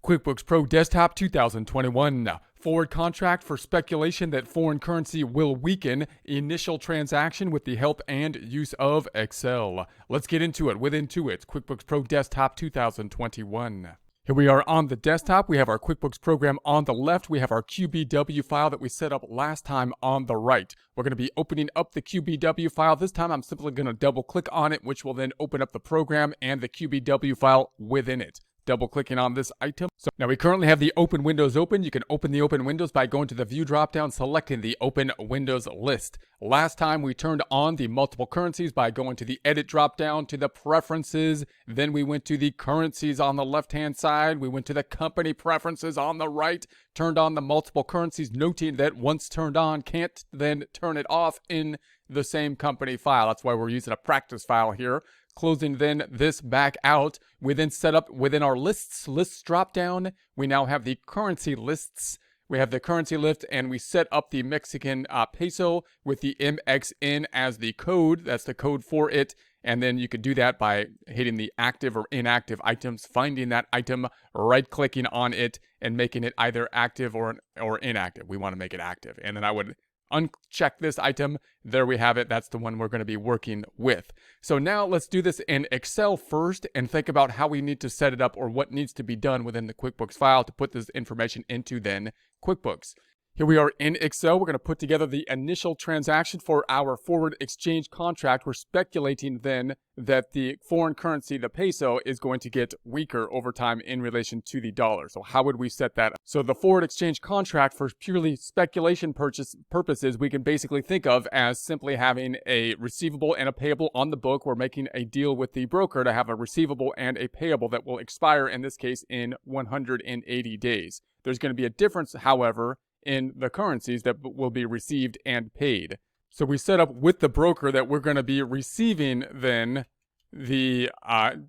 QuickBooks Pro Desktop 2021. Forward contract for speculation that foreign currency will weaken. Initial transaction with the help and use of Excel. Let's get into it with Intuit's QuickBooks Pro Desktop 2021. Here we are on the desktop. We have our QuickBooks program on the left. We have our QBW file that we set up last time on the right. We're going to be opening up the QBW file. This time I'm simply going to double click on it, which will then open up the program and the QBW file within it. Double clicking on this item. So now we currently have the open windows open. You can open the open windows by going to the view dropdown, selecting the open windows list. Last time we turned on the multiple currencies by going to the edit dropdown, to the preferences. Then we went to the currencies on the left hand side. We went to the company preferences on the right, turned on the multiple currencies, noting that once turned on, can't then turn it off in the same company file. That's why we're using a practice file here. Closing then this back out, we then set up within our lists drop down. We now have the currency lists. We have the currency list, and we set up the Mexican peso with the MXN as the code. That's the code for it. And then you could do that by hitting the active or inactive items, finding that item, right-clicking on it, and making it either active or inactive. We want to make it active. And then I would uncheck this item. There we have it. That's the one we're going to be working with. So now let's do this in Excel first and think about how we need to set it up, or what needs to be done within the QuickBooks file to put this information into then QuickBooks. Here we are in Excel. We're going to put together the initial transaction for our forward exchange contract. We're speculating then that the foreign currency, the peso, is going to get weaker over time in relation to the dollar. So how would we set that up? So the forward exchange contract, for purely speculation purposes, we can basically think of as simply having a receivable and a payable on the book. We're making a deal with the broker to have a receivable and a payable that will expire, in this case, in 180 days. There's going to be a difference, however, in the currencies that will be received and paid. So we set up with the broker that we're going to be receiving then the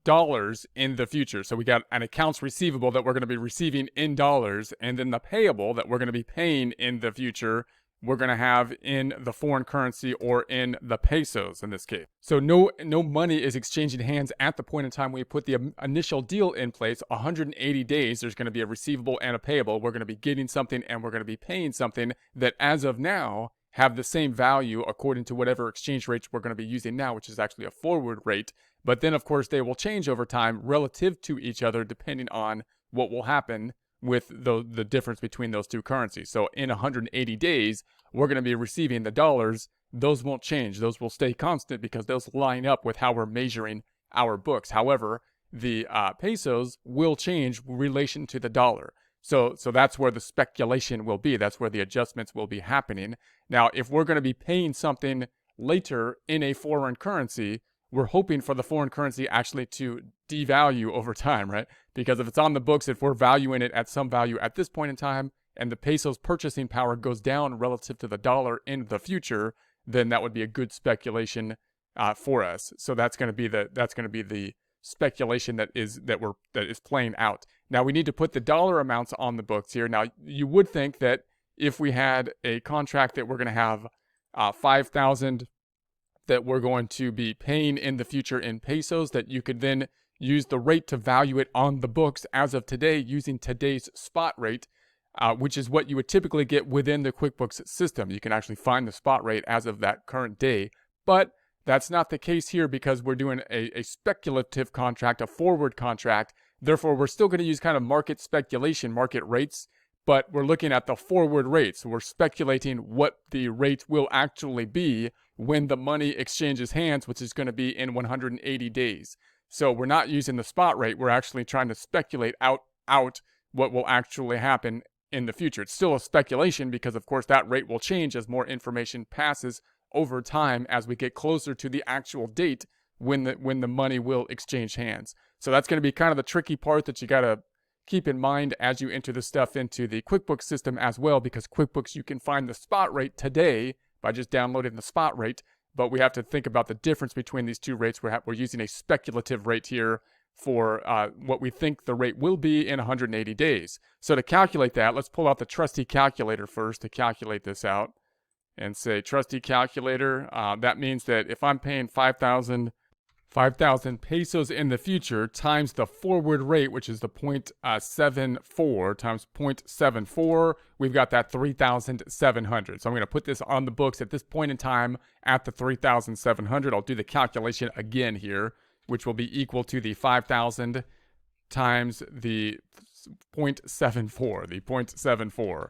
dollars in the future. So we got an accounts receivable that we're going to be receiving in dollars, and then the payable that we're going to be paying in the future we're going to have in the foreign currency, or in the pesos in this case. So no money is exchanging hands at the point in time we put the initial deal in place. 180 days, there's going to be a receivable and a payable. We're going to be getting something and we're going to be paying something that as of now have the same value according to whatever exchange rates we're going to be using now, which is actually a forward rate. But then of course they will change over time relative to each other depending on what will happen with the difference between those two currencies. So in 180 days, we're going to be receiving the dollars. Those won't change. Those will stay constant because those line up with how we're measuring our books. However, the pesos will change in relation to the dollar. So that's where the speculation will be. That's where the adjustments will be happening. Now, if we're going to be paying something later in a foreign currency, we're hoping for the foreign currency actually to devalue over time, right? Because if it's on the books, if we're valuing it at some value at this point in time, and the peso's purchasing power goes down relative to the dollar in the future, then that would be a good speculation for us. So that's going to be the speculation that is playing out. Now we need to put the dollar amounts on the books here. Now you would think that if we had a contract that we're going to have 5,000 that we're going to be paying in the future in pesos, that you could then use the rate to value it on the books as of today using today's spot rate, which is what you would typically get within the QuickBooks system. You can actually find the spot rate as of that current day. But that's not the case here because we're doing a speculative contract, a forward contract. Therefore, we're still going to use kind of market speculation, market rates, but we're looking at the forward rates. We're speculating what the rate will actually be when the money exchanges hands, which is going to be in 180 days. So we're not using the spot rate. We're actually trying to speculate out what will actually happen in the future. It's still a speculation because, of course, that rate will change as more information passes over time as we get closer to the actual date when the money will exchange hands. So that's going to be kind of the tricky part that you got to keep in mind as you enter this stuff into the QuickBooks system as well, because QuickBooks, you can find the spot rate today by just downloading the spot rate, but we have to think about the difference between these two rates. We're using a speculative rate here for what we think the rate will be in 180 days. So to calculate that, let's pull out the trusty calculator first to calculate this out and say trusty calculator. That means that if I'm paying 5,000 5,000 pesos in the future times the forward rate, which is the 0.74 times 0.74, we've got that 3,700. So I'm going to put this on the books at this point in time at the 3,700. I'll do the calculation again here, which will be equal to the 5,000 times the 0.74, the 0.74.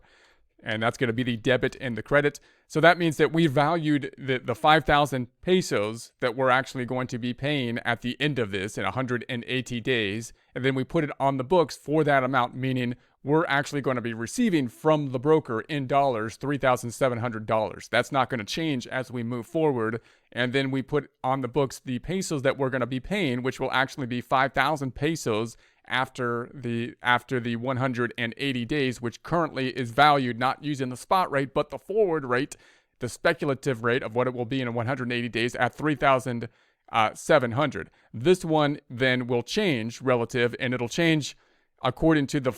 And that's going to be the debit and the credit. So that means that we valued the 5,000 pesos that we're actually going to be paying at the end of this in 180 days. And then we put it on the books for that amount, meaning we're actually going to be receiving from the broker in dollars $3,700. That's not going to change as we move forward. And then we put on the books the pesos that we're going to be paying, which will actually be 5,000 pesos after the 180 days, which currently is valued not using the spot rate, but the forward rate, the speculative rate of what it will be in 180 days at 3,700. This one then will change relative, and it'll change according to the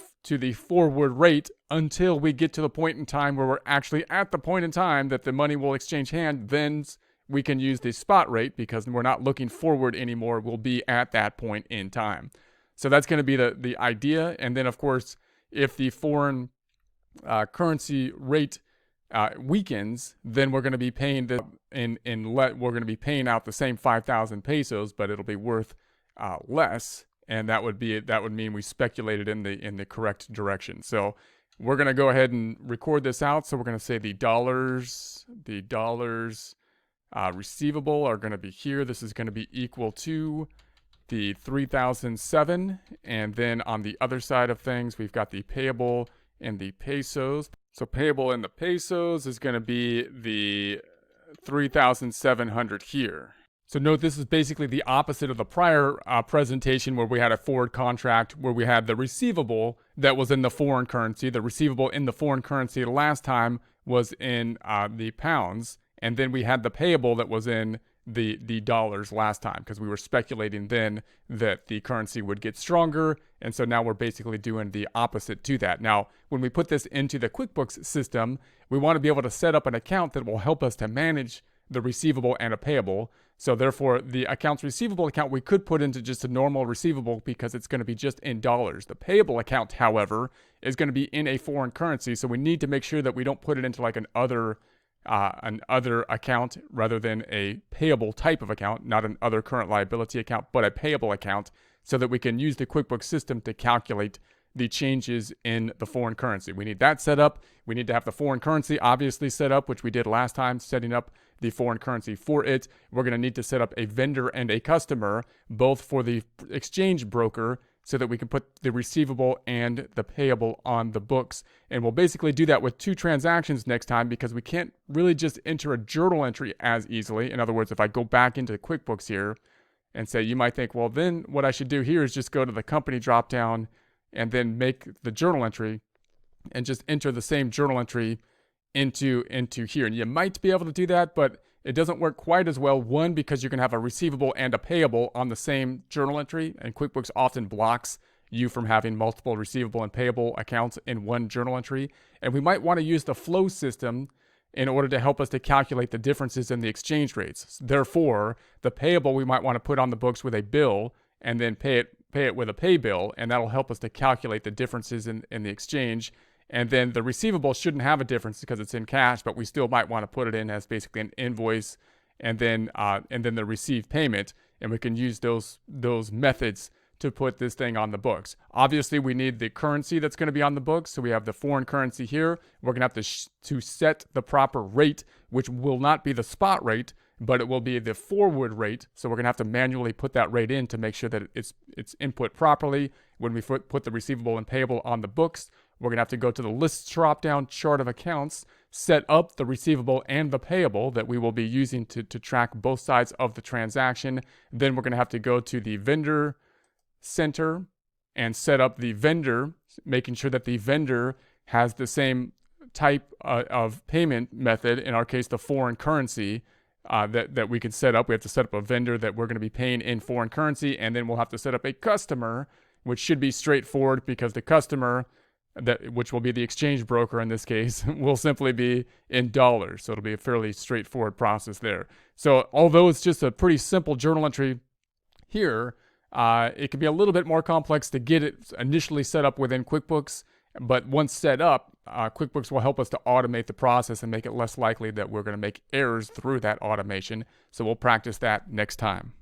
forward rate until we get to the point in time where we're actually at the point in time that the money will exchange hand. Then we can use the spot rate because we're not looking forward anymore. We'll be at that point in time. So that's going to be the idea. And then, of course, if the foreign currency rate weakens, then we're going to be paying we're going to be paying out the same 5,000 pesos, but it'll be worth less. And that would mean we speculated in the correct direction. So we're going to go ahead and record this out. So we're going to say the dollars receivable are going to be here. This is going to be equal to the 3,007, and then on the other side of things, we've got the payable in the pesos. So payable in the pesos is going to be the 3,700 here. So note this is basically the opposite of the prior presentation where we had a forward contract where we had the receivable that was in the foreign currency. The receivable in the foreign currency last time was in the pounds, and then we had the payable that was in the dollars last time because we were speculating then that the currency would get stronger, and so now we're basically doing the opposite to that. Now, when we put this into the QuickBooks system, we want to be able to set up an account that will help us to manage the receivable and a payable. So therefore, the accounts receivable account we could put into just a normal receivable because it's going to be just in dollars. The payable account, however, is going to be in a foreign currency, so we need to make sure that we don't put it into like an other account rather than a payable type of account, not an other current liability account, but a payable account, so that we can use the QuickBooks system to calculate the changes in the foreign currency. We need that set up. We need to have the foreign currency obviously set up, which we did last time, setting up the foreign currency for it. We're going to need to set up a vendor and a customer, both for the exchange broker, so that we can put the receivable and the payable on the books. And we'll basically do that with two transactions next time because we can't really just enter a journal entry as easily. In other words, if I go back into QuickBooks here and say, you might think, well, then what I should do here is just go to the company dropdown and then make the journal entry and just enter the same journal entry into here. And you might be able to do that, but it doesn't work quite as well. One, because you're going to have a receivable and a payable on the same journal entry, and QuickBooks often blocks you from having multiple receivable and payable accounts in one journal entry. And we might want to use the flow system in order to help us to calculate the differences in the exchange rates. Therefore, the payable we might want to put on the books with a bill and then pay it with a pay bill, and that'll help us to calculate the differences in the exchange. And then the receivable shouldn't have a difference because it's in cash, but we still might want to put it in as basically an invoice, and then the received payment, and we can use those methods to put this thing on the books. Obviously, we need the currency that's going to be on the books, so we have the foreign currency here. We're going to have to set the proper rate, which will not be the spot rate, but it will be the forward rate. So we're going to have to manually put that rate in to make sure that it's input properly. When we put the receivable and payable on the books, we're going to have to go to the lists drop-down chart of accounts, set up the receivable and the payable that we will be using to track both sides of the transaction. Then we're going to have to go to the vendor center and set up the vendor, making sure that the vendor has the same type of payment method, in our case, the foreign currency, that we can set up. We have to set up a vendor that we're going to be paying in foreign currency, and then we'll have to set up a customer, which should be straightforward because the customer, which will be the exchange broker in this case, will simply be in dollars. So it'll be a fairly straightforward process there. So although it's just a pretty simple journal entry here, it can be a little bit more complex to get it initially set up within QuickBooks, but once set up, QuickBooks will help us to automate the process and make it less likely that we're going to make errors through that automation. So we'll practice that next time.